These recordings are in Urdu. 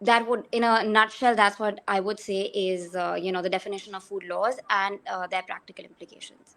that would, in a nutshell, that's what I would say is the definition of food laws and their practical implications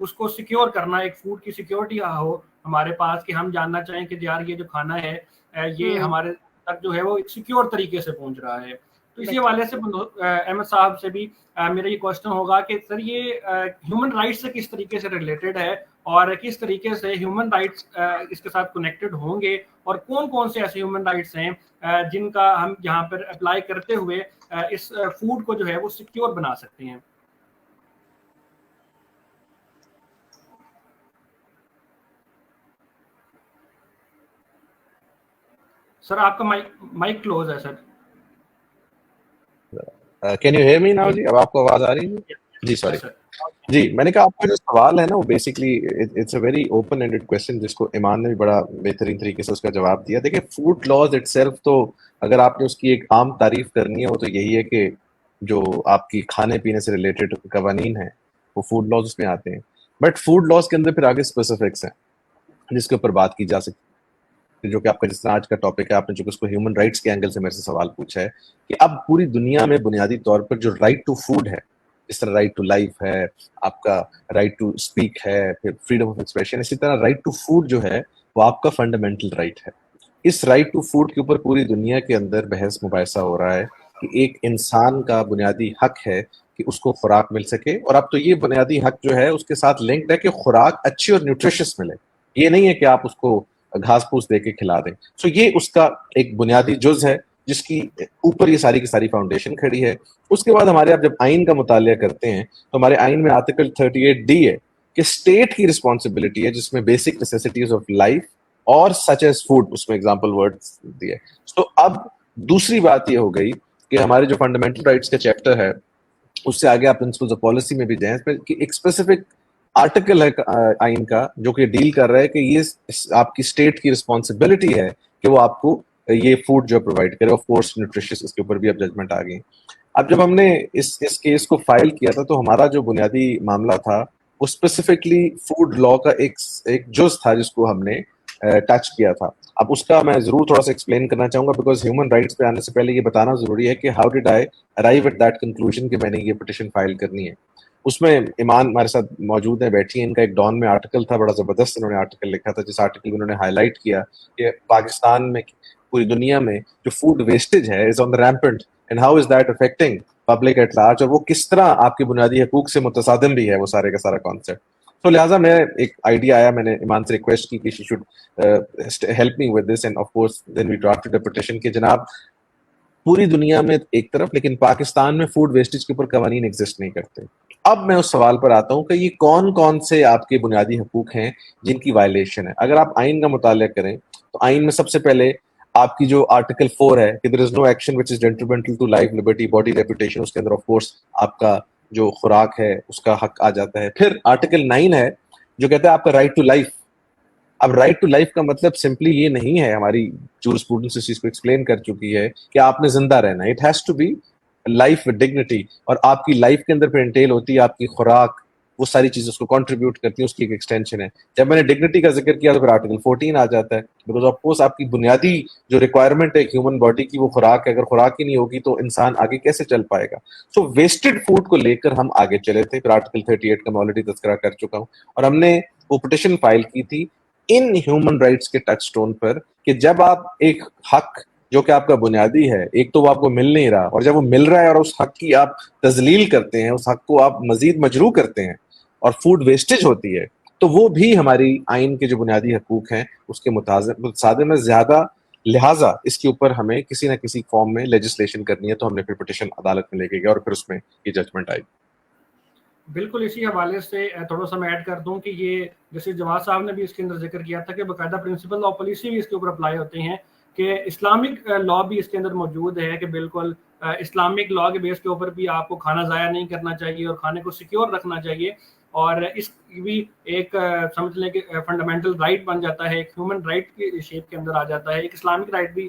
اس کو سیکیور کرنا, ایک فوڈ کی سیکیورٹی ہو ہمارے پاس کہ ہم جاننا چاہیں کہ یار یہ جو کھانا ہے یہ ہمارے تک جو ہے وہ سیکیور طریقے سے پہنچ رہا ہے. تو اسی حوالے سے احمد صاحب سے بھی میرا یہ کوشچن ہوگا کہ سر یہ ہیومن رائٹس سے کس طریقے سے ریلیٹڈ ہے اور کس طریقے سے ہیومن رائٹس اس کے ساتھ کنیکٹڈ ہوں گے, اور کون کون سے ایسے ہیومن رائٹس ہیں جن کا ہم یہاں پر اپلائی کرتے ہوئے اس فوڈ کو جو ہے وہ سیکیور بنا سکتے ہیں. سر آپ کا مائک کلوز ہے sir. Can you hear me now جی؟ اب آپ کو آواز آ رہی ہے؟ جی سوری جی, میں نے کہا آپ کا جو سوال ہے نا وہ basically it's a very open ended question جس کو ایمان نے بھی بڑا بہترین طریقے سے اس کا جواب دیا. دیکھیں فوڈ لاز اٹ سیلف تو اگر آپ نے اس کی ایک عام تعریف کرنی ہے وہ تو یہی ہے کہ جو آپ کی کھانے پینے سے ریلیٹڈ قوانین ہیں وہ فوڈ لاز اس میں آتے ہیں. بٹ فوڈ لاز کے اندر پھر آگے اسپیسیفکس ہیں جس کے اوپر بات کی جا سکتی ہے, جو کہ آپ کا جس طرح آج کا ٹاپک ہے, آپ نے جو اس کو ہیومن رائٹس کے اینگل سے میرے سے سوال پوچھا ہے کہ اب پوری دنیا میں بنیادی طور پر جو رائٹ ٹو فوڈ ہے, اس طرح رائٹ ٹو لائف ہے, آپ کا رائٹ ٹو اسپیک ہے, پھر فریڈم آف ایکسپریشن, اسی طرح رائٹ ٹو فوڈ جو ہے وہ آپ کا فنڈامنٹل رائٹ ہے. اس رائٹ ٹو فوڈ کے اوپر پوری دنیا کے اندر بحث مباحثہ ہو رہا ہے کہ ایک انسان کا بنیادی حق ہے کہ اس کو خوراک مل سکے, اور اب تو یہ بنیادی حق جو ہے اس کے ساتھ لنکڈ ہے کہ خوراک اچھی اور نیوٹریشس ملے. یہ نہیں ہے کہ آپ اس کو گھاس پھوس دے کے کھلا دیں. سو یہ اس کا ایک بنیادی جز ہے جس کی اوپر یہ ساری کی ساری فاؤنڈیشن کھڑی ہے. اس کے بعد ہمارے آپ جب آئین کا مطالعہ کرتے ہیں تو ہمارے آئین میں آرٹیکل 38D ہے کہ اسٹیٹ کی رسپانسبلٹی ہے جس میں بیسک نیسیسٹیز آف لائف اور سچ ایز فوڈ, اس میں ایگزامپل ورڈ دیے. تو اب دوسری بات یہ ہو گئی کہ ہمارے جو فنڈامنٹل رائٹس کا چیپٹر ہے اس سے آگے آپ پرنسپلز آف پالیسی میں بھی جائیں, ایک اسپیسیفک آرٹیکل ہے آئین کا جو کہ ڈیل کر رہا ہے کہ یہ آپ کی اسٹیٹ کی رسپانسبلٹی ہے کہ وہ آپ کو یہ فوڈ جو پرووائڈ کرے. آف کورس نیوٹریشس, اس کے اوپر بھی اب ججمنٹ آ گئی. اب جب ہم نے اس کیس کو فائل کیا تھا تو ہمارا جو بنیادی معاملہ تھا وہ اسپیسیفکلی فوڈ لا کا ایک جز تھا جس کو ہم نے ٹچ کیا تھا. اب اس کا میں ضرور تھوڑا سا ایکسپلین کرنا چاہوں گا بیکاز ہیومن رائٹس پہ آنے سے پہلے یہ بتانا ضروری ہے کہ how did I arrive at that conclusion کہ میں نے یہ پٹیشن فائل کرنی ہے. اس میں ایمان ہمارے ساتھ موجود ہیں, بیٹھی ہیں. ان کا ایک ڈان میں آرٹیکل تھا, بڑا زبردست انہوں نے آرٹیکل لکھا تھا جس آرٹیکل میں انہوں نے ہائی لائٹ کیا کہ پاکستان میں پوری دنیا میں جو فوڈ ویسٹیج ہے is on the rampant and how is that affecting public at large, اور وہ کس طرح آپ کے بنیادی حقوق سے متصادم بھی ہے وہ سارے کا سارا کانسیپٹ. تو لہٰذا میں ایک آئیڈیا آیا, میں نے ایمان سے ریکویسٹ کی کہ she should help me with this, and of course then we drafted a petition کہ جناب پوری دنیا میں ایک طرف لیکن پاکستان میں فوڈ ویسٹیج کے اوپر قوانین ایگزسٹ نہیں کرتے. اب میں اس سوال پر آتا ہوں کہ یہ کون کون سے آپ کے بنیادی حقوق ہیں جن کی وائلیشن ہے. اگر آپ آئین کا مطالعہ کریں تو آئین میں سب سے پہلے آپ کی جو آرٹیکل 4 ہے کہ there is no action which is detrimental to life, liberty, body, reputation, اس کے اندر آف کورس آپ کا جو خوراک ہے اس کا حق آ جاتا ہے. پھر آرٹیکل 9 ہے جو کہتا ہے آپ کا رائٹ ٹو لائف. اب رائٹ ٹو لائف کا مطلب سمپلی یہ نہیں ہے, ہماری جورسپروڈنس اس چیز کو ایکسپلین کر چکی ہے کہ آپ نے زندہ رہنا ہے. It has to be life with dignity, اور آپ کی لائف کے اندر پھر انٹیل ہوتی ہے آپ کی خوراک, وہ ساری چیزیں اس کو کنٹریبیوٹ کرتی ہیں, اس کی ایک ایکسٹینشن ہے. جب میں نے ڈگنیٹی کا ذکر کیا تو پھر آرٹیکل 14 آ جاتا ہے بیکاز آف کورس آپ کی بنیادی جو ریکوائرمنٹ ہے ہیومن باڈی کی وہ خوراک ہے. اگر خوراک ہی نہیں ہوگی تو انسان آگے کیسے چل پائے گا. سو ویسٹڈ فوڈ کو لے کر ہم آگے چلے تھے. پھر آرٹیکل 38 کا میں آلریڈی تذکرہ کر چکا ہوں, اور ہم نے وہ پٹیشن فائل کی تھی ان ہیومن رائٹس کے ٹچ سٹون پر کہ جب آپ ایک حق جو کہ آپ کا بنیادی ہے, ایک تو وہ آپ کو مل نہیں رہا, اور جب وہ مل رہا ہے اور اس حق کی آپ تذلیل کرتے ہیں, اس حق کو آپ مزید مجروح کرتے ہیں اور فوڈ ویسٹیج ہوتی ہے, تو وہ بھی ہماری آئین کے جو بنیادی حقوق ہیں اس کے متصادم میں زیادہ. لہٰذا اس کے اوپر ہمیں کسی نہ کسی فارم میں لیجسلیشن کرنی ہے. تو ہم نے پھر پٹیشن عدالت میں لے کے گئے اور پھر اس میں یہ ججمنٹ آئی. بالکل اسی حوالے سے تھوڑا سا میں ایڈ کر دوں کہ یہ جیسے جواد صاحب نے بھی اس کے اندر ذکر کیا تھا کہ باقاعدہ پرنسپل آف پالیسی بھی اس کے اوپر اپلائی ہوتے ہیں, کہ اسلامک لا بھی اس کے اندر موجود ہے کہ بالکل اسلامک لا کے بیس کے اوپر بھی آپ کو کھانا ضائع نہیں کرنا چاہیے اور کھانے کو سیکیور رکھنا چاہیے. اور اس بھی ایک سمجھ لیں کہ فنڈامنٹل رائٹ بن جاتا ہے, ایک ہیومن رائٹ کی شیپ کے اندر آ جاتا ہے, ایک اسلامک رائٹ بھی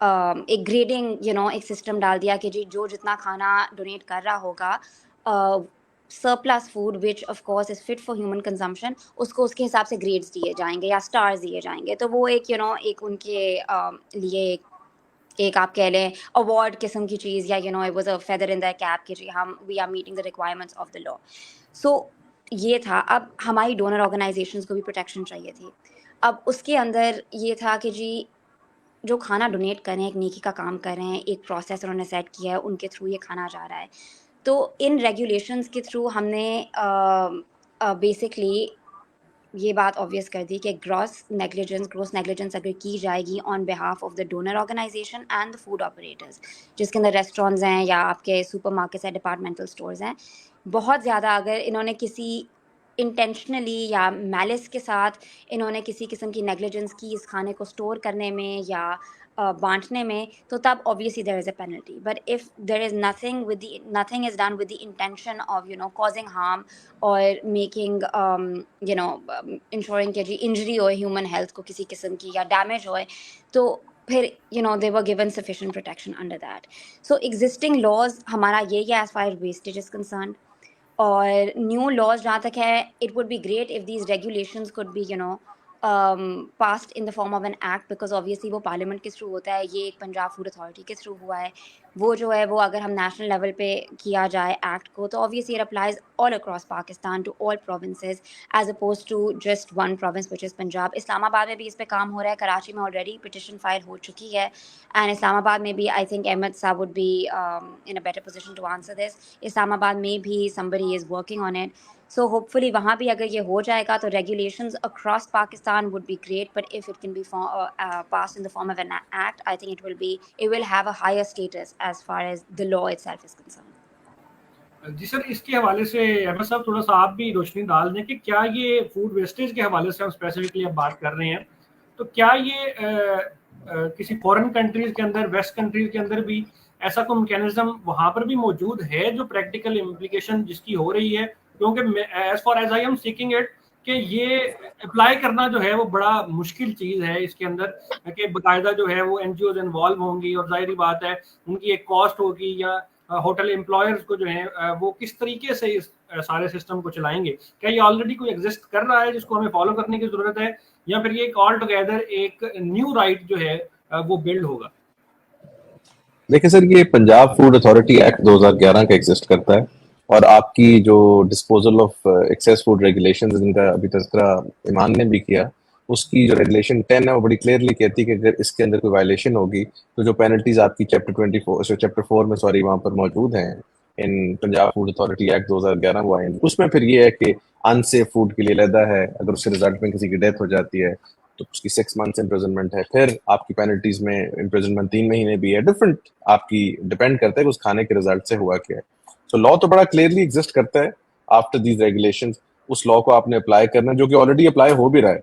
ایک گریڈنگ ایک سسٹم ڈال دیا کہ جی جو جتنا کھانا ڈونیٹ کر رہا ہوگا surplus food which of course is fit for human consumption اس کو اس کے حساب سے گریڈس دیے جائیں گے یا اسٹارز دیے جائیں گے. تو وہ ایک ایک ان کے لیے ایک آپ کہہ لیں اوارڈ قسم کی چیز یا it was a feather in their cap کہ جی ہم we are meeting the requirements of the law. So یہ تھا. اب ہماری ڈونر آرگنائزیشنس کو بھی پروٹیکشن چاہیے تھی. اب اس کے اندر یہ تھا کہ جی جو کھانا ڈونیٹ کریں ایک نیکی کا کام کر رہے ہیں, ایک پروسیس انہوں نے سیٹ کیا ہے, ان کے تھرو یہ کھانا جا رہا ہے. تو ان ریگولیشنس کے تھرو ہم نے بیسکلی یہ بات آبویس کر دی کہ گراس نیگلیجنس اگر کی جائے گی on behalf of the donor organization and the food operators, جس کے اندر ریسٹورینٹس ہیں یا آپ کے سپر مارکیٹس ہیں, ڈپارٹمنٹل اسٹورز ہیں, بہت زیادہ اگر انہوں نے کسی انٹینشنلی یا میلس کے ساتھ انہوں نے کسی قسم کی نیگلیجنس کی اس کھانے کو اسٹور کرنے میں یا بانٹنے میں, تو تب obviously there is a penalty. But if there is nothing is done with the intention of causing harm or making ensuring کہ جی انجری ہوئے ہیومن ہیلتھ کو کسی قسم کی یا ڈیمیج ہوئے, تو پھر they were given sufficient protection under that. So existing laws ہمارا یہ ہے as far as wastage is concerned. اور نیو لاز جہاں تک ہے, it would be great if these regulations could be passed in the form of an act, because obviously وہ پارلیمنٹ کے تھرو ہوتا ہے, یہ ایک پنجاب فوڈ اتھارٹی کے تھرو ہوا ہے. وہ جو ہے وہ اگر ہم نیشنل لیول پہ کیا جائے ایکٹ کو, تو obviously it applies all across Pakistan to all provinces as opposed to just one province which is Punjab. اسلام آباد میں بھی اس پہ کام ہو رہا ہے, کراچی میں already petition فائل ہو چکی ہے, and اسلام آباد میں بھی I think Ahmed صاحب would be in a better position to answer this. اسلام آباد میں بھی somebody is working on it. So hopefully وہاں بھی اگر یہ ہو جائے گا تو regulations across Pakistan would be great, but if it can be passed in the form of an act, I think it will have a higher status as far as the law itself is concerned. جی سر, اس کے حوالے سے احمد صاحب تھوڑا سا آپ بھی روشنی ڈال دیں کہ کیا یہ فوڈ ویسٹیج کے حوالے سے ہم اسپیسیفکلی اب بات کر رہے ہیں, تو کیا یہ کسی فورن کنٹریز کے اندر, ویسٹ کنٹریز کے اندر بھی ایسا کوئی میکینزم وہاں پر بھی موجود ہے جو پریکٹیکل امپلیکیشن جس کی ہو رہی ہے؟ کیونکہ as far as I am seeking it کہ یہ اپلائی کرنا جو ہے وہ بڑا مشکل چیز ہے اس کے اندر, کہ باقاعدہ جو ہے وہ این جی اوز انوالو ہوں گی, اور ظاہری بات ہے ان کی ایک کاسٹ ہوگی, یا ہوٹل امپلائرز کو جو ہیں وہ کس طریقے سے اس سارے سسٹم کو چلائیں گے. کیا یہ آلریڈی کوئی ایگزسٹ کر رہا ہے جس کو ہمیں فالو کرنے کی ضرورت ہے, یا پھر یہ ایک آل ٹوگیدر ایک نیو رائٹ جو ہے وہ بلڈ ہوگا؟ دیکھیں سر, یہ پنجاب فوڈ اتھارٹی ایکٹ 2011 کا ایگزسٹ کرتا ہے, اور آپ کی جو disposal of access food regulation جن کا ابھی تذکرہ ایمان نے بھی کیا, اس کی جو ریگولیشن 10 ہے وہ بڑی کلیئرلی کہتی ہے کہ اگر اس کے اندر کوئی وائلیشن ہوگی تو جو پینلٹیز آپ کی چیپٹر 4 میں وہاں پر موجود ہیں ان پنجاب فوڈ اتھارٹی ایکٹ 2011 وہ آئیں. اس میں پھر یہ ہے کہ ان سیف فوڈ کے لیے علیحدہ ہے, اگر اس کے رزلٹ میں کسی کی ڈیتھ ہو جاتی ہے تو اس کی 6 months امپریزنمنٹ ہے, پھر آپ کی پینلٹیز میں امپریزنمنٹ 3 مہینے بھی ہے, ڈفرنٹ آپ کی ڈپینڈ کرتا ہے کہ اس کھانے کے رزلٹ سے ہوا کیا ہے. سو لا تو بڑا کلیئرلی ایگزسٹ کرتا ہے after these regulations. Us law کو آپ نے اپلائی کرنا جو کہ آلریڈی اپلائی ہو بھی رہا ہے,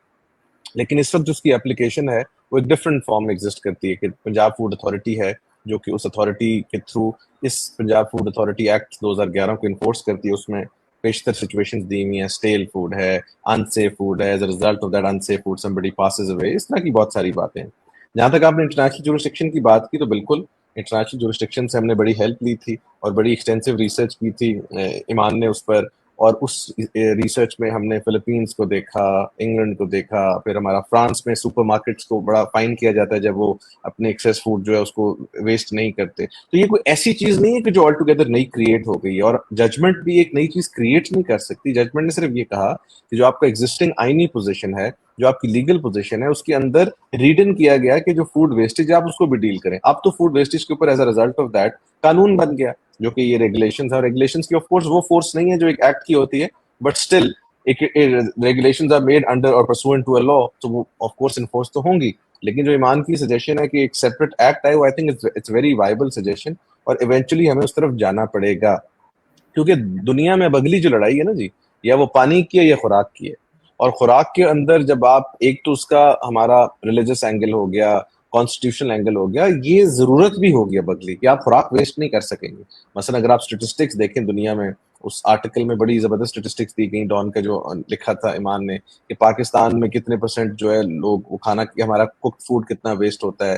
لیکن اس وقت جو اس کی اپلیکیشن ہے وہ ایک ڈفرنٹ فارم میں ایگزسٹ کرتی ہے کہ پنجاب فوڈ اتھارٹی ہے جو کہ اس اتھارٹی کے تھرو اس پنجاب فوڈ اتھارٹی ایکٹ 2011 کو انفورس کرتی ہے. اس میں بیشتر سچویشنز دی ہوئی ہیں, اسٹیل فوڈ ہے, انسیف فوڈ ہے, as a result of that unsafe food somebody passes away, اس طرح کی بہت ساری باتیں ہیں. جہاں تک آپ نے انٹرنیشنل جورسڈکشن کی بات کی, تو بالکل انٹرنیشنل جورسڈکشن سے ہم نے بڑی ہیلپ لی تھی اور بڑی ایکسٹینسو ریسرچ کی تھی ایمان نے اس پر, اور اس ریسرچ میں ہم نے فلپینس کو دیکھا, انگلینڈ کو دیکھا, پھر ہمارا فرانس میں سپر مارکیٹس کو بڑا فائن کیا جاتا ہے جب وہ اپنے ایکسیس فوڈ جو ہے اس کو ویسٹ نہیں کرتے. تو یہ کوئی ایسی چیز نہیں ہے کہ جو آل ٹوگیدر نئی کریٹ ہو گئی, اور ججمنٹ بھی ایک نئی چیز کریٹ نہیں کر سکتی. ججمنٹ نے صرف یہ کہا کہ جو آپ کا ایگزسٹنگ آئینی پوزیشن ہے, جو آپ کی لیگل پوزیشن ہے, اس کے اندر ریڈن کیا گیا کہ جو فوڈ ویسٹیج آپ اس کو بھی ڈیل کریں. اب تو فوڈ ویسٹیج کے اوپر as a result of that قانون بن گیا جو کہ یہ ریگولیشنز ہے. اور ریگولیشنز کی آف کورس وہ فورس نہیں ہے جو ایک ایکٹ کی ہوتی ہے, but still regulations are made under or pursuant to اے لا, تو وہ آف کورس انفورس تو ہوں گی. لیکن جو ایمان کی سجیشن ہے کہ ایک سیپریٹ ایکٹ ہے, وہ I think it's very viable suggestion, اور ایونچولی ہمیں اس طرف جانا پڑے گا, کیونکہ دنیا میں اب اگلی جو لڑائی ہے نا جی, یا وہ پانی کی ہے یا خوراک کی ہے. اور خوراک کے اندر جب آپ ایک تو اس کا ہمارا ریلیجس اینگل ہو گیا, کانسٹیٹیوشنل اینگل ہو گیا, یہ ضرورت بھی ہو گیا بدلی کہ آپ خوراک ویسٹ نہیں کر سکیں گے. مثلا اگر آپ اسٹیٹسٹکس دیکھیں دنیا میں, اس آرٹیکل میں بڑی زبردست اسٹیٹسٹکس دی گئی ڈان کا جو لکھا تھا ایمان نے, کہ پاکستان میں کتنے % جو ہے لوگ وہ کھانا, ہمارا ککڈ فوڈ کتنا ویسٹ ہوتا ہے,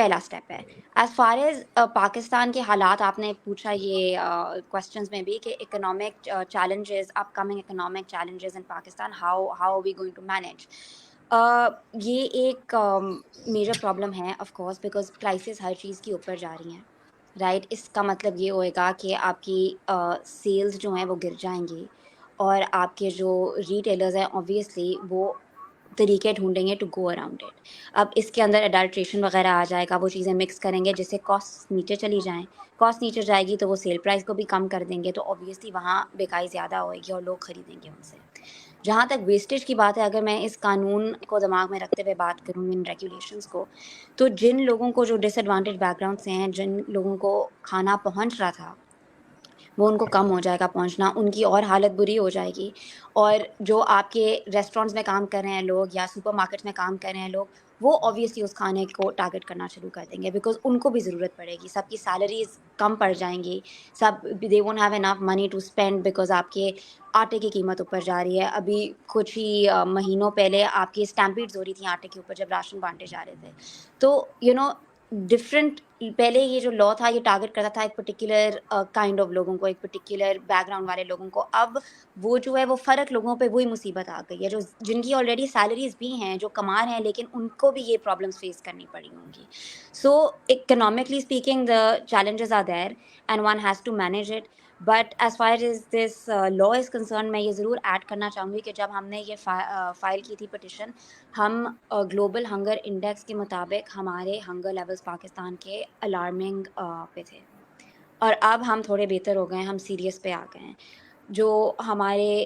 پہلا اسٹیپ ہے. ایز فار ایز پاکستان کے حالات آپ نے پوچھا یہ کوشچنس میں بھی کہ economic challenges, up coming economic challenges in Pakistan, how are we going to manage. یہ ایک میجر پرابلم ہے آف کورس، بیکاز پرائسز ہر چیز کی اوپر جا رہی ہیں، رائٹ. اس کا مطلب یہ ہوئے گا کہ آپ کی سیلز جو ہیں وہ گر جائیں گی، اور آپ کے جو ریٹیلرز ہیں اوبویسلی وہ طریقے ڈھونڈیں گے ٹو گو اراؤنڈ اٹ. اب اس کے اندر اڈلٹریشن وغیرہ آ جائے گا، وہ چیزیں مکس کریں گے جس سے کاسٹ نیچے چلی جائیں. کاسٹ نیچے جائے گی تو وہ سیل پرائز کو بھی کم کر دیں گے، تو اوبویسلی وہاں بیکائی زیادہ ہوئے گی اور لوگ خریدیں گے ان سے. جہاں تک ویسٹیج کی بات ہے، اگر میں اس قانون کو دماغ میں رکھتے ہوئے بات کروں، ان ریگولیشنس کو، تو جن لوگوں کو جو ڈس ایڈوانٹیج بیک گراؤنڈ سے ہیں، جن لوگوں کو کھانا پہنچ رہا تھا وہ ان کو کم ہو جائے گا پہنچنا، ان کی اور حالت بری ہو جائے گی. اور جو آپ کے ریسٹورینٹس میں کام کر رہے ہیں لوگ یا سپر مارکیٹس میں کام کر رہے ہیں لوگ، وہ اوبویسلی اس کھانے کو ٹارگیٹ کرنا شروع کر دیں گے، بیکاز ان کو بھی ضرورت پڑے گی. سب کی سیلریز کم پڑ جائیں گی، سب they won't have enough money to spend, because آپ کے آٹے کی قیمت اوپر جا رہی ہے. ابھی کچھ ہی مہینوں پہلے آپ کی اسٹیمپیڈز ہو رہی تھیں آٹے کے اوپر جب راشن بانٹے جا رہے تھے. تو ڈفرینٹ، پہلے یہ جو لا تھا یہ ٹارگیٹ کرتا تھا ایک پرٹیکولر کائنڈ آف لوگوں کو، ایک پرٹیکولر بیک گراؤنڈ والے لوگوں کو. اب وہ جو ہے وہ فرق لوگوں پہ وہی مصیبت آ گئی ہے، جو جن کی آلریڈی سیلریز بھی ہیں، جو کما رہے ہیں، لیکن ان کو بھی یہ پرابلمس فیس کرنی پڑی ہوں گی. So economically speaking the challenges are there and one has to manage it. But as far as this law is concerned, میں یہ ضرور ایڈ کرنا چاہوں گی کہ جب ہم نے یہ فائل کی تھی پٹیشن، ہم گلوبل ہنگر انڈیکس کے مطابق ہمارے ہنگر لیولس پاکستان کے الارمنگ پہ تھے، اور اب ہم تھوڑے بہتر ہو گئے ہیں، ہم سیریس پہ آ گئے ہیں. جو ہمارے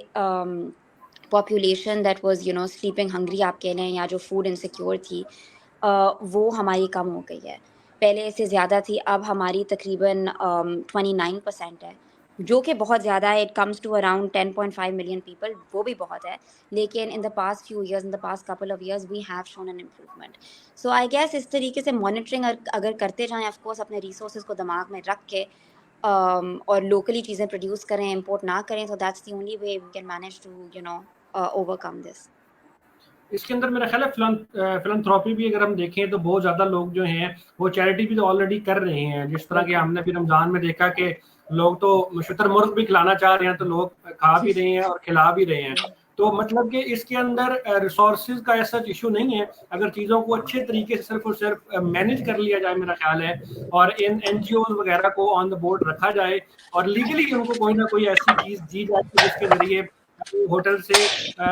population that was sleeping hungry آپ کہہ لیں، یا جو فوڈ انسیکیور تھی، وہ ہماری کم ہو گئی ہے. پہلے سے زیادہ تھی، اب ہماری تقریباً 29% ہے، جو کہ بہت زیادہ ہے. It comes to around 10.5 million people, وہ بھی بہت ہے. لیکن in the past few years, in the past couple of years, we have shown an improvement. So I guess اس طریقے سے مانیٹرنگ اگر کرتے جائیں، آف کورس اپنے ریسورسز کو دماغ میں رکھ کے، اور لوکلی چیزیں پروڈیوس کریں، امپورٹ نہ کریں، تو that's the only way we can manage to overcome this. اس کے اندر میرا خیال ہے فلانتھراپی بھی اگر ہم دیکھیں تو بہت زیادہ لوگ جو ہیں وہ چیریٹی بھی تو آلریڈی کر رہے ہیں. جس طرح کہ ہم نے بھی رمضان میں دیکھا کہ لوگ تو شتر مرغ بھی کھلانا چاہ رہے ہیں، تو لوگ کھا بھی رہے ہیں اور کھلا بھی رہے ہیں. تو مطلب کہ اس کے اندر ریسورسز کا ایسا ایشو نہیں ہے، اگر چیزوں کو اچھے طریقے سے صرف اور صرف مینیج کر لیا جائے میرا خیال ہے، اور ان این جی اوز وغیرہ کو آن دا بورڈ رکھا جائے، اور لیگلی ان کو کوئی نہ کوئی ایسی چیز دی جائے جس کے ذریعے ہوٹل سے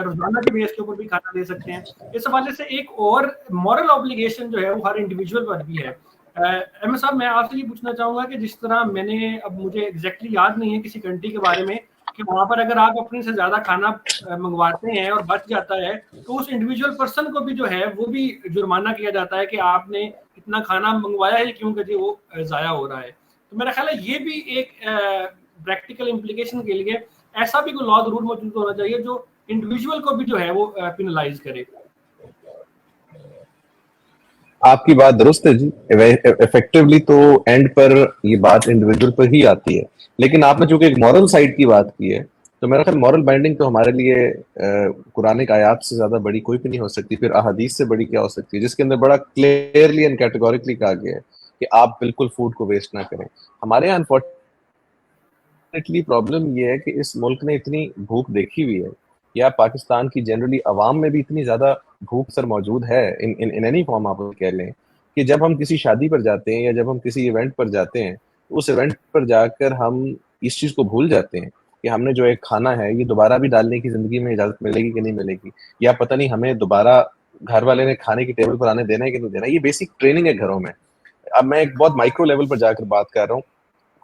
روزانہ کے بیس کے اوپر بھی کھانا دے سکتے ہیں. اس حوالے سے ایک اور مورل اوبلیگیشن جو ہے وہ ہر انڈیویجول پر بھی ہے. احمد صاحب، میں آپ سے یہ پوچھنا چاہوں گا کہ جس طرح میں نے، اب مجھے ایگزیکٹلی یاد نہیں ہے کسی کنٹری کے بارے میں، کہ وہاں پر اگر آپ اپنے سے زیادہ کھانا منگواتے ہیں اور بچ جاتا ہے تو اس انڈیویجول پرسن کو بھی جو ہے وہ بھی جرمانہ کیا جاتا ہے کہ آپ نے اتنا کھانا منگوایا ہے کیونکہ جی وہ ضائع ہو رہا ہے. تو میرا خیال ہے یہ بھی ایک پریکٹیکل امپلیکیشن کے لیے ایسا بھی کوئی لا ضرور موجود ہونا چاہیے جو انڈیویجول کو بھی جو ہے وہ پینلائز کرے. آپ کی بات درست ہے جی. افیکٹولی تو اینڈ پر یہ بات انڈیویجول پر ہی آتی ہے، لیکن آپ نے چونکہ ایک مورل سائڈ کی بات کی ہے، تو میرا خیال مورل بائنڈنگ تو ہمارے لیے قرآن آیات سے زیادہ بڑی کوئی بھی نہیں ہو سکتی، پھر احادیث سے بڑی کیا ہو سکتی ہے، جس کے اندر بڑا کلیئرلی اینڈ کیٹیگوریکلی کہا گیا ہے کہ آپ بالکل فوڈ کو ویسٹ نہ کریں. ہمارے یہاں انفارچونیٹلی پرابلم یہ ہے کہ اس ملک نے اتنی بھوک دیکھی ہوئی ہے، یا پاکستان کی جنرلی عوام میں بھی اتنی زیادہ بھوک سر موجود ہے ان اینی فارم آپ کہہ لیں، کہ جب ہم کسی شادی پر جاتے ہیں یا جب ہم کسی ایونٹ پر جاتے ہیں، اس ایونٹ پر جا کر ہم اس چیز کو بھول جاتے ہیں کہ ہم نے جو ایک کھانا ہے یہ دوبارہ بھی ڈالنے کی زندگی میں اجازت ملے گی کہ نہیں ملے گی، یا پتہ نہیں ہمیں دوبارہ گھر والے نے کھانے کی ٹیبل پر آنے دینا ہے کہ نہیں دینا. یہ بیسک ٹریننگ ہے گھروں میں. اب میں ایک بہت مائکرو لیول پر جا کر بات کر رہا ہوں.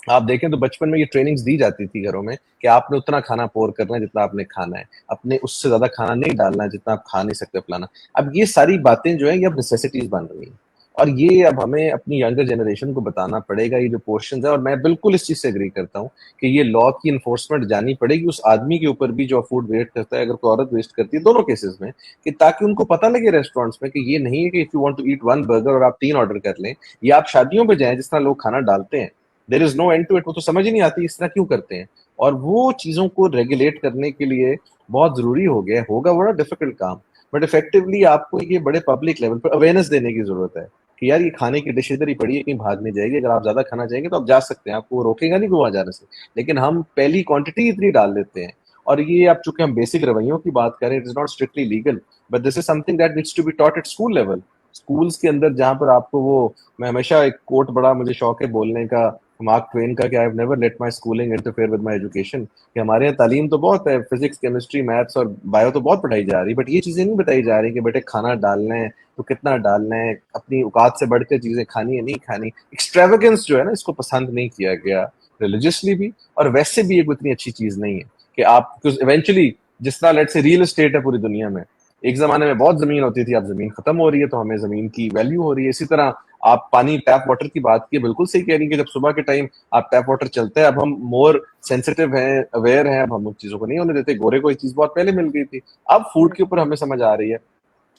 آپ دیکھیں تو بچپن میں یہ ٹریننگز دی جاتی تھی گھروں میں کہ آپ نے اتنا کھانا پور کرنا ہے جتنا آپ نے کھانا ہے، اپنے اس سے زیادہ کھانا نہیں ڈالنا ہے جتنا آپ کھا نہیں سکتے پلانا. اب یہ ساری باتیں جو ہیں یہ اب نیسیسٹیز بن رہی ہیں، اور یہ اب ہمیں اپنی ینگر جنریشن کو بتانا پڑے گا یہ جو پورشنز ہے. اور میں بالکل اس چیز سے اگری کرتا ہوں کہ یہ لا کی انفورسمنٹ جانی پڑے گی اس آدمی کے اوپر بھی جو فوڈ ویسٹ کرتا ہے، اگر کوئی عورت ویسٹ کرتی ہے، دونوں کیسز میں، کہ تاکہ ان کو پتہ لگے ریسٹورینٹس میں کہ یہ نہیں ہے کہ if you want to eat one burger اور آپ 3 آرڈر کر لیں، یا آپ شادیوں پہ جائیں جس طرح لوگ کھانا ڈالتے ہیں، دیر از نو اینڈ ٹو اٹ. وہ تو سمجھ ہی نہیں آتی اس طرح کیوں کرتے ہیں. اور وہ چیزوں کو ریگولیٹ کرنے کے لیے بہت ضروری ہو گیا ہوگا، بڑا ڈیفیکلٹ کام، بٹ افیکٹولی آپ کو یہ بڑے پبلک لیول پر اویئرنیس دینے کی ضرورت ہے کہ یار یہ کھانے کی ڈش ادھر ہی پڑی ہے, کہیں بھاگ نہیں جائے گی, اگر آپ زیادہ کھانا چاہیں گے تو آپ جا سکتے ہیں, آپ کو وہ روکے گا نہیں کہ وہاں جانے سے. لیکن ہم پہلی کوانٹٹی اتنی ڈال دیتے ہیں, اور یہ اب چونکہ ہم بیسک رویوں کی بات کریں, it is not strictly legal, but this is something that needs to be taught at school level. Schools کے اندر جہاں پر آپ کو وہ, میں ہمیشہ ایک کوٹ بڑا مجھے شوق ہے بولنے کا مارک ٹوین کا, کہ I have never let my schooling interfere with my education. کہ ہمارے یہاں تعلیم تو بہت ہے, فزکس, کیمسٹری, میتھس اور بایو تو بہت پڑھائی جا رہی ہے, بٹ یہ چیزیں نہیں بتائی جا رہی کہ بیٹے کھانا ڈالنا ہے تو کتنا ڈالنا ہے, اپنی اوقات سے بڑھ کے چیزیں کھانی ہے نہیں کھانی. ایکسٹریویگنس جو ہے نا, اس کو پسند نہیں کیا گیا ریلیجسلی بھی, اور ویسے بھی یہ کوئی اتنی اچھی چیز نہیں ہے کہ آپ ایونچولی, جس طرح لیٹ سے ریئل اسٹیٹ ہے پوری دنیا میں, ایک زمانے میں بہت زمین ہوتی تھی, اب زمین ختم ہو رہی ہے تو ہمیں زمین کی ویلیو ہو رہی ہے. اسی طرح آپ پانی, ٹیپ واٹر کی بات کی, بالکل صحیح کہہ رہی ہیں کہ جب صبح کے ٹائم آپ ٹیپ واٹر چلتے ہیں, اب ہم مور سینسٹیو ہیں, اویئر ہیں, اب ہم ان چیزوں کو نہیں ہونے دیتے. گورے کو یہ چیز بہت پہلے مل گئی تھی, اب فوڈ کے اوپر ہمیں سمجھ آ رہی ہے.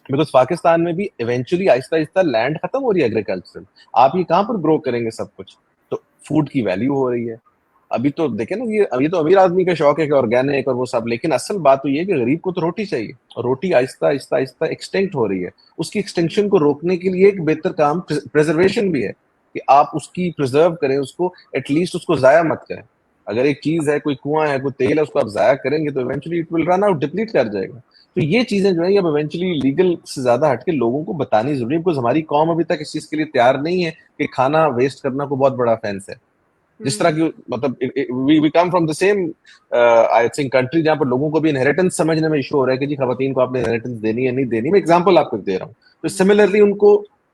بیکاز پاکستان میں بھی ایونچولی آہستہ آہستہ لینڈ ختم ہو رہی ہے ایگریکلچرل, آپ یہ کہاں پر گرو کریں گے سب کچھ, تو فوڈ کی ویلیو ہو رہی ہے. ابھی تو دیکھیں نا, یہ ابھی تو امیر آدمی کا شوق ہے کہ آرگینک اور وہ سب, لیکن اصل بات تو یہ ہے کہ غریب کو تو روٹی چاہیے, اور روٹی آہستہ آہستہ آہستہ ایکسٹینکٹ ہو رہی ہے. اس کی ایکسٹینکشن کو روکنے کے لیے ایک بہتر کام پریزرویشن بھی ہے, کہ آپ اس کی پرزرو کریں, اس کو ایٹ لیسٹ اس کو ضائع مت کریں. اگر ایک چیز ہے, کوئی کنواں ہے, کوئی تیل ہے, اس کو آپ ضائع کریں گے تو eventually it will run out, deplete کر جائے گا. تو یہ چیزیں جو ہیں اب ایونچولی لیگل سے زیادہ ہٹ کے لوگوں کو بتانی ضروری ہے, بیکاز ہماری قوم ابھی تک اس چیز کے لیے تیار نہیں ہے کہ کھانا ویسٹ کرنا کو بہت بڑا offense ہے. جس طرح کی مطلب we come from the same I think country جہاں پر لوگوں کو بھی انہیریٹنس سمجھنے میں ایشو ہو رہا ہے کہ جی خواتین کو آپ نے انہیریٹنس دینی ہے نہیں دینی. میں ایگزامپل آپ کو دے رہا ہوں. تو سملرلی ان کو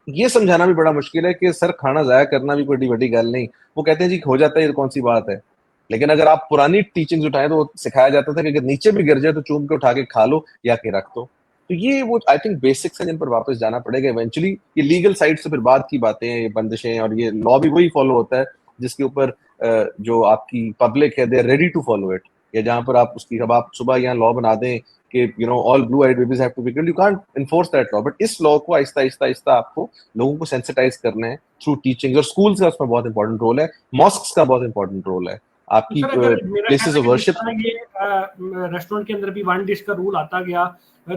یہ سمجھانا بھی بڑا مشکل ہے کہ سر کھانا ضائع کرنا بھی کوئی بڑی گل نہیں. وہ کہتے ہیں جی ہو جاتا ہے, یہ کون سی بات ہے. لیکن اگر آپ پرانی ٹیچنگز اٹھائیں تو وہ سکھایا جاتا تھا کہ اگر نیچے بھی گر جائے تو چوم کے اٹھا کے کھا لو یا کہ رکھ دو. تو یہ وہ آئی تھنک بیسکس ہیں جن پر واپس جانا پڑے گا ایونچولی. یہ لیگل سائڈ سے پھر بعد کی باتیں ہیں, یہ بندشیں, اور یہ لا بھی وہی فالو ہوتا ہے جس کے اوپر جو آپ کی پبلک ہے they are ready to follow it. یا جہاں پر آپ اس کی, اب آپ صبح یہاں لا بنا دیں کہ you know all blue eyed babies have to be killed, you can't enforce that law, but اس لا کو آہستہ آہستہ آہستہ آپ کو لوگوں کو سینسٹائز کرنا ہے تھرو ٹیچنگ, اور اسکولس کا اس میں بہت انپورٹنٹ رول ہے, ماسکس کا بہت انپورٹنٹ رول ہے, آپ کی سر اگر میرا پلیسز خیال ہے آف کہ جس ورشپ. طرح یہ ریسٹورینٹ کے اندر بھی ون ڈش کا رول آتا گیا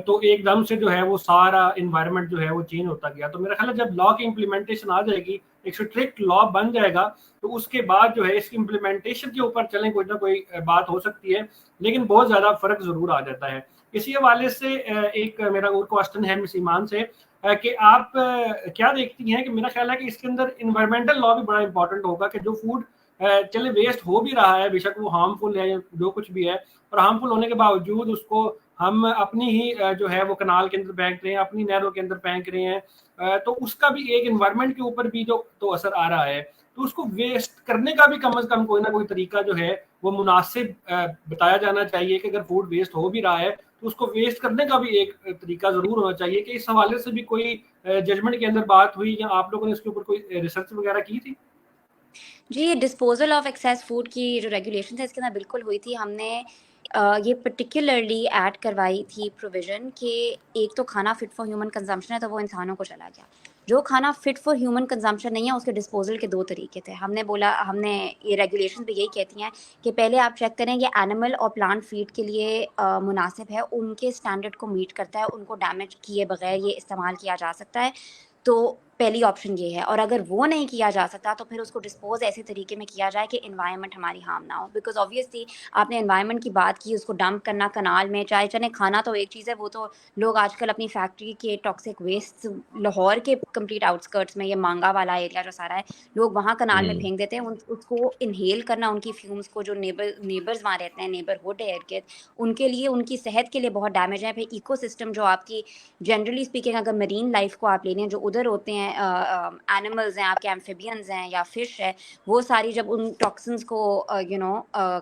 تو ایک دم سے جو ہے وہ سارا انوائرمنٹ جو ہے وہ چینج ہوتا گیا. تو میرا خیال ہے جب لا کی امپلیمنٹیشن آ جائے گی, ایک اسٹرکٹ لا بن جائے گا, تو اس کے بعد جو ہے اس کی امپلیمنٹیشن کے اوپر چلیں کوئی نہ کوئی بات ہو سکتی ہے, لیکن بہت زیادہ فرق ضرور آ جاتا ہے. اسی حوالے سے ایک میرا اور کوسچن ہے مس ایمان سے کہ آپ کیا دیکھتی ہیں کہ میرا خیال ہے کہ اس کے اندر انوائرمنٹل لا بھی بڑا امپورٹنٹ ہوگا, کہ جو فوڈ چلے ویسٹ ہو بھی رہا ہے, بے شک وہ ہارمفل ہے جو کچھ بھی ہے, اور ہارمفل ہونے کے باوجود اس کو ہم اپنی ہی جو ہے وہ کنال کے اندر پھینک رہے ہیں, اپنی نہروں کے اندر پھینک رہے ہیں, تو اس کا بھی ایک انوائرمنٹ کے اوپر بھی جو تو اثر آ رہا ہے. تو اس کو ویسٹ کرنے کا بھی کم از کم کوئی نہ کوئی طریقہ جو ہے وہ مناسب بتایا جانا چاہیے, کہ اگر فوڈ ویسٹ ہو بھی رہا ہے تو اس کو ویسٹ کرنے کا بھی ایک طریقہ ضرور ہونا چاہیے. کہ اس حوالے سے بھی کوئی ججمنٹ کے اندر بات ہوئی, یا آپ لوگوں نے اس کے اوپر کوئی ریسرچ وغیرہ کی تھی؟ جی, ڈسپوزل آف ایکسیس فوڈ کی جو ریگولیشن ہے اس کے اندر بالکل ہوئی تھی. ہم نے یہ پرٹیکولرلی ایڈ کروائی تھی پروویژن کہ ایک تو کھانا فٹ فار ہیومن کنزمپشن ہے تو وہ انسانوں کو چلا گیا. جو کھانا فٹ فار ہیومن کنزمپشن نہیں ہے اس کے ڈسپوزل کے 2 طریقے تھے. ہم نے بولا, ہم نے یہ ریگولیشن بھی یہی کہتی ہیں کہ پہلے آپ چیک کریں یہ اینیمل اور پلانٹ فیڈ کے لیے مناسب ہے, ان کے اسٹینڈرڈ کو میٹ کرتا ہے, ان کو ڈیمیج کیے بغیر یہ استعمال کیا جا سکتا ہے. تو پہلی آپشن یہ ہے, اور اگر وہ نہیں کیا جا سکتا تو پھر اس کو ڈسپوز ایسے طریقے میں کیا جائے کہ انوائرمنٹ ہماری ہارم نہ ہو. بیکاز آبویسلی آپ نے انوائرمنٹ کی بات کی, اس کو ڈمپ کرنا کنال میں, چاہے چلے کھانا تو ایک چیز ہے, وہ تو لوگ آج کل اپنی فیکٹری کے ٹاکسک ویسٹ لاہور کے کمپلیٹ آؤٹسکرٹس میں, یہ مانگا والا ایریا جو سارا ہے, لوگ وہاں کنال میں پھینک دیتے ہیں. اس کو انہیل کرنا, ان کی فیومس کو, جو نیبرز وہاں رہتے ہیں, نیبرہڈ ہے ارد گرد, ان کے لیے, ان کی صحت کے لیے بہت ڈیمیج ہے. پھر ایکو سسٹم جو آپ کی جنرلی اسپیکنگ اگر مرین لائف کو آپ لے لیں, جو ادھر ہوتے ہیں اینیملز ہیں آپ کے, ایمفیبینز ہیں یا فش ہے, وہ ساری جب ان ٹاکسنس کو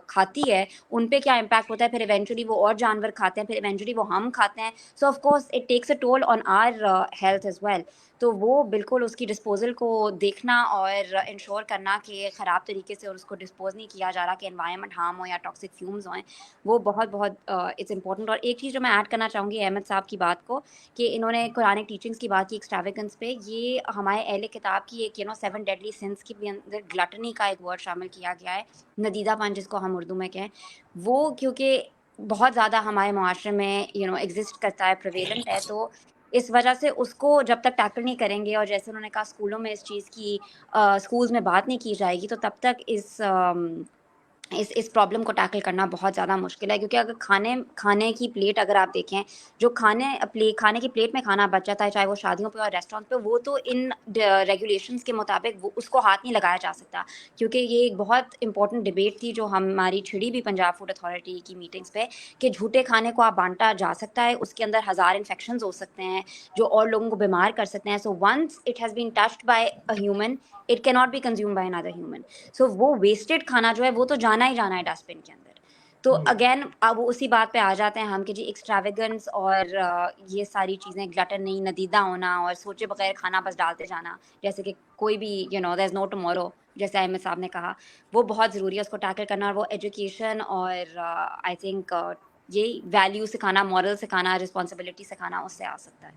کھاتی ہے, ان پہ کیا امپیکٹ ہوتا ہے. پھر ایونچولی وہ اور جانور کھاتے ہیں, پھر ایونچولی وہ ہم کھاتے ہیں. So of course it takes a toll on our health as well. تو وہ بالکل اس کی ڈسپوزل کو دیکھنا اور انشور کرنا کہ خراب طریقے سے اور اس کو ڈسپوز نہیں کیا جا رہا, کہ انوائرمنٹ ہارم ہو یا ٹاکسک فیومز ہوئیں, وہ بہت بہت اٹس امپورٹنٹ. اور ایک چیز جو میں ایڈ کرنا چاہوں گی احمد صاحب کی بات کو, کہ انہوں نے قرآنک ٹیچنگس کی بات کی ایکسٹراویگنس پہ, یہ ہمارے اہل کتاب کی ایک 7 ڈیڈلی سنس کی بھی اندر گلٹنی کا ایک ورڈ شامل کیا گیا ہے, ندیدہ پن جس کو ہم اردو میں کہیں. وہ کیونکہ بہت زیادہ ہمارے معاشرے میں ایگزسٹ کرتا ہے, پریویلنٹ ہے, تو اس وجہ سے اس کو جب تک ٹیکل نہیں کریں گے اور جیسے انہوں نے کہا اسکولوں میں اس چیز کی اسکولز میں بات نہیں کی جائے گی تو تب تک اس پرابلم کو ٹیکل کرنا بہت زیادہ مشکل ہے. کیونکہ اگر کھانے کی پلیٹ اگر آپ دیکھیں جو کھانے کی پلیٹ میں کھانا بچ جاتا ہے چاہے وہ شادیوں پہ اور ریسٹورینٹ پہ, وہ تو ان ریگولیشنز کے مطابق اس کو ہاتھ نہیں لگایا جا سکتا. کیونکہ یہ ایک بہت امپورٹنٹ ڈبیٹ تھی جو ہماری چھڑی بھی پنجاب فوڈ اتھارٹی کی میٹنگس پہ کہ جھوٹے کھانے کو آپ بانٹا جا سکتا ہے, اس کے اندر 1000 انفیکشنز ہو سکتے ہیں جو اور لوگوں کو بیمار کر سکتے ہیں. So once it has been touched by a human it can not be consumed by another human. So وہ ویسٹڈ کھانا جو ہے وہ تو جانا ہی جانا ہے ڈسٹ بن کے اندر. تو اگین اب اسی بات پہ آ جاتے ہیں ہم کہ جی ایکسٹراویگنس اور یہ ساری چیزیں گلٹن نہیں, ندیدہ ہونا اور سوچے بغیر کھانا بس ڈالتے جانا, جیسے کہ کوئی بھی دیر از نو ٹمورو جیسے احمد صاحب نے کہا, وہ بہت ضروری ہے اس کو ٹیکل کرنا. اور وہ ایجوکیشن اور آئی تھنک یہی ویلیو سکھانا, مورل سکھانا, رسپانسبلٹی سکھانا, اس سے آ سکتا ہے.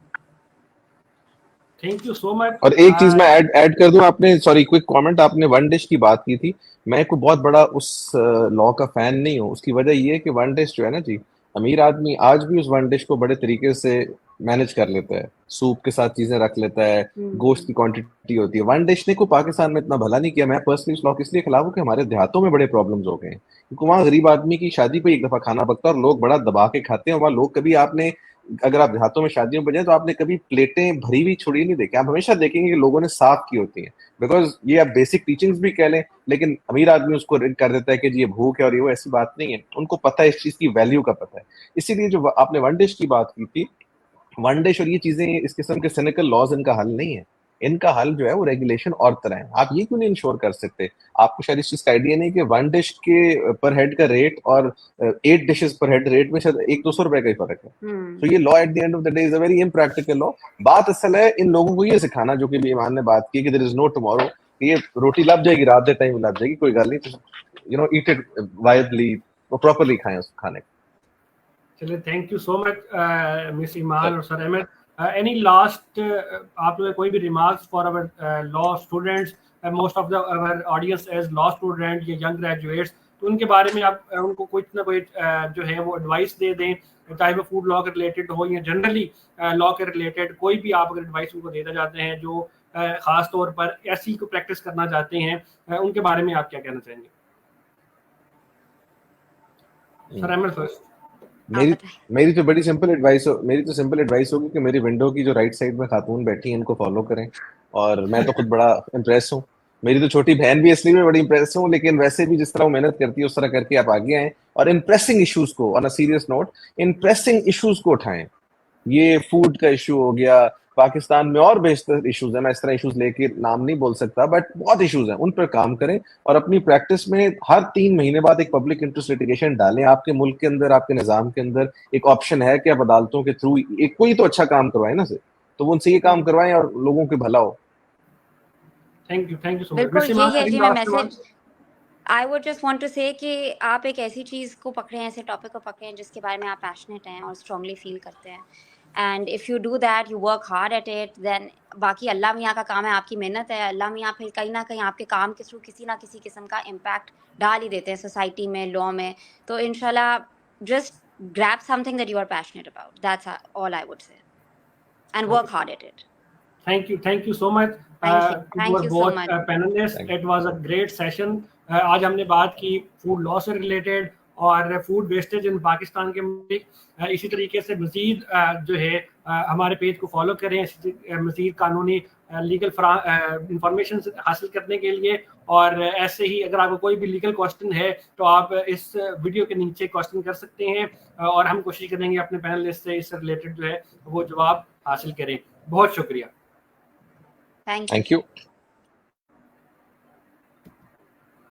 تھینک یو سو مچ. اور ایک چیز میں ایڈ کر دوں, آپ نے سوری کوئک کامنٹ, آپ نے ون ڈش کی بات کی تھی. میں کوئی بہت بڑا اس لا کا فین نہیں ہوں. اس کی وجہ یہ ہے کہ ون ڈش جو ہے نا جی, امیر آدمی آج بھی اس ون ڈش کو بڑے طریقے سے مینج کر لیتا ہے, سوپ کے ساتھ چیزیں رکھ لیتا ہے, گوشت کی کوانٹٹی ہوتی ہے. ون ڈش نے کو پاکستان میں اتنا بھلا نہیں کیا. میں پرسنلی اس لا کے اس لیے خلاف ہوں کہ ہمارے دیہاتوں میں بڑے پرابلمز ہو گئے ہیں, کیونکہ وہاں غریب آدمی کی شادی پہ ایک دفعہ کھانا پکتا ہے اور لوگ بڑا دبا کے کھاتے ہیں. وہاں لوگ کبھی, آپ نے اگر آپ دیہاتوں میں شادیوں پہ جائیں تو آپ نے کبھی پلیٹیں بھری ہوئی چھڑی نہیں دیکھی. آپ ہمیشہ دیکھیں گے کہ لوگوں نے صاف کی ہوتی ہیں, بیکاز یہ آپ بیسک ٹیچنگز بھی کہہ لیں, لیکن امیر آدمی اس کو کر دیتا ہے کہ جی یہ بھوک ہے اور یہ وہ. ایسی بات نہیں ہے, ان کو پتہ ہے اس چیز کی ویلیو کا پتہ ہے. اسی لیے جو آپ نے ون ڈش کی بات کی تھی, ون ڈش اور یہ چیزیں اس قسم کے سینیکل لاز ان کا حل نہیں ہے. ان کا حل جو ہے وہ ریگولیشن اور طرح ہے. آپ یہ کیوں نہیں انشور کر سکتے؟ آپ کو شاید اس چیز کا آئیڈیا نہیں کہ ون ڈش کے پر ہیڈ کا ریٹ اور 8 ڈشز پر ہیڈ ریٹ میں شاید 100-200 روپے کا ہی فرق ہے. تو یہ law at the end of the day is a very impractical law. بات اصل ہے ان لوگوں کو یہ سکھانا, جو کہ بھی ایمان نے بات کی کہ دیر از نو ٹمورو, یہ روٹی لگ جائے گی, رات دے ٹائم لگ جائے گی, کوئی گل نہیں, ایٹ اٹ وائبلی, پراپرلی کھائیں اس کھانے کو. چلے تھینک یو سو مچ مس ایمان اور سر احمد. اینی لاسٹ آپ لوگ کوئی بھی remarks for over law students, most of the over audience as law student یا ینگ گریجویٹس, تو ان کے بارے میں آپ ان کو کوئی نہ کوئی جو ہے وہ ایڈوائس دے دیں, چاہے وہ فوڈ لا کے ریلیٹڈ ہو یا جنرلی لا کے ریلیٹڈ کوئی بھی آپ اگر ایڈوائس ان کو دینا چاہتے ہیں جو خاص طور پر ایسی کو پریکٹس کرنا چاہتے ہیں, ان کے بارے میں آپ کیا کہنا چاہیں گے؟ سر احمد فرسٹ. میری تو بڑی سمپل ایڈوائس ہوگی کہ میری ونڈو کی جو رائٹ سائڈ میں خاتون بیٹھی ہیں ان کو فالو کریں. اور میں تو خود بڑا امپریس ہوں, میری تو چھوٹی بہن بھی اس لیے میں بڑی امپریس ہوں, لیکن ویسے بھی جس طرح وہ محنت کرتی ہے اس طرح کر کے آپ آگے آئیں اور امپریسنگ ایشوز کو, آن اے سیریس نوٹ, امپریسنگ ایشوز کو اٹھائیں. یہ فوڈ کا ایشو ہو گیا, پاکستان میں اور بیشتر ایشوز ہیں, میں اس طرح ایشوز لے کے نام نہیں بول سکتا, بٹ بہت ایشوز ہیں, ان پر کام کریں اور اپنی پریکٹس میں ہر 3 مہینے بعد ایک پبلک انٹرسٹ لیٹیگیشن ڈالیں. آپ کے ملک کے اندر, آپ کے نظام کے اندر ایک آپشن ہے کہ آپ عدالتوں کے تھرو کوئی تو اچھا کام کروائیں نا, تو وہ ان سے یہ کام کروائیں اور لوگوں کے بھلا ہو. تھینک یو سو مچ. بالکل یہی ہے جی. میں message I would just want to say کہ آپ ایک ایسی چیز کو پکڑیں, ایسے ٹاپک کو پکڑیں جس کے بارے میں آپ پیشنیٹ ہیں اور اسٹرانگلی فیل کرتے ہیں. And if you do that, you work hard at it, then باقی اللہ میاں کا کام ہے, آپ کی محنت ہے. اللہ میاں پھر کہیں نہ کہیں آپ کے کام کے تھرو کسی نہ کسی قسم کا امپیکٹ ڈال ہی دیتے ہیں سوسائٹی میں, لا میں. تو انشاءاللہ just grab something that you are passionate about. That's all I would say. And work hard at it. Thank you so much. Thank you so much. Panelists, it was a great session. آج ہم نے بات کی فوڈ لا سے ریلیٹڈ اور فوڈ ویسٹیج ان پاکستان کے متعلق. اسی طریقے سے مزید جو ہے ہمارے پیج کو فالو کریں مزید قانونی لیگل انفارمیشن حاصل کرنے کے لیے. اور ایسے ہی اگر آپ کو کوئی بھی لیگل کوشچن ہے تو آپ اس ویڈیو کے نیچے کوشچن کر سکتے ہیں اور ہم کوشش کریں گے اپنے پینلسٹ سے اس سے ریلیٹڈ جو ہے وہ جواب حاصل کریں. بہت شکریہ. Thank you.